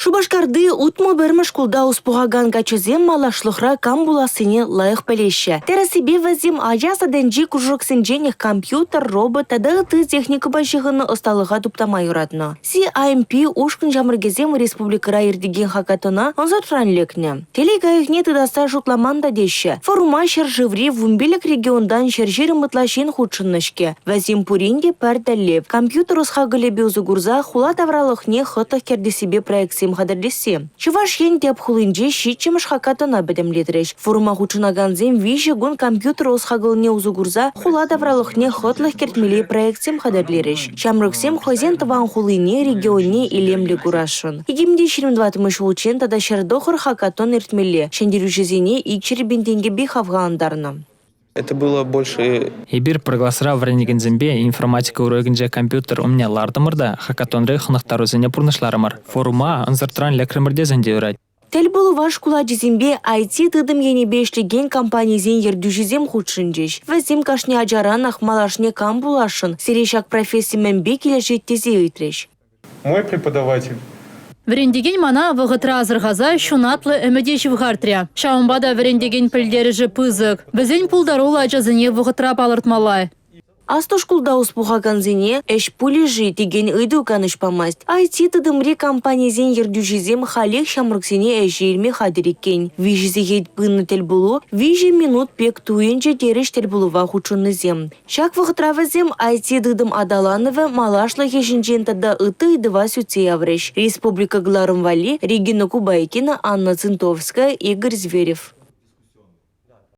Шубашкарды утмо берме шкулда успугаган гачызем малашлыхра кам буласыне лайық пелеще. Тересибе вазим ажаса денджи кужроксенженех компьютер, робот, тада ты техника башығыны осталыға туптама юратны. CIMP ушкын жамыргезем республикара ердеген хакатона онзат франлекне. Телегайықне тыдаса шукламанда деші. Форума шержеври вумбелек региондан шержиры мытлашин худшыннышке. Вазим пуринде пәрдәлеп. Компьютер усхагылебе узугурза хула тавралықне хытық керді себе проекциям хадарлесе. Чуваш ен деп хулынже шитчемыш хакатона бедемлетреш. Форума худшынаганзем виже гун компьютер усхагылне узугурза хула тавралықне хытлық кертмелей проекциям хадарлереш. Шамрыксем хозен тыван хулыне регионне илемле гурашын. 2022 учен тада шердохыр хакатон иртмеле. Шендерюжезине икчеребентенге бихавгандарна. Это было больше... Ибир прогласра в Ренигензембе информатика урегенже компьютер у меня лардамырда, хакатонры хнахтару зене пурнышларымыр. Форума анзартран лекремерде зендеурать. Тел был ваш куладжизембе IT тыдым ене бешлеген компания зен ердюжизем худшынжеш. Вазим кашне аджаранах малашне камбулашын. Серешак профессия мембе келешет тезе ытреш. Мой преподаватель. Врендеген мана вғытра азырғаза шунатлы әмедеші вғартря. Шаумбада врендеген пілдережі пызык. Бізен пулдарула ажазыне вғытра балыртмалай. Асто шкулда успухаганзене эш пулежи деген ыйду каныш памасть. IT тыдымре компания зен ердюжизем халех шамрыксене эшерме хадиреккен. Вижизе хейт пынны тел булу, вижи минут пек туенже тереш тел булува худшынны зем. Шак вғытравазем IT тыдым адалановы малашлы хешінжен тада ыты ыдыва сюце авреш. Республика Гларымвали, Регина Кубайкина, Анна Цинтовская, Игорь Зверев.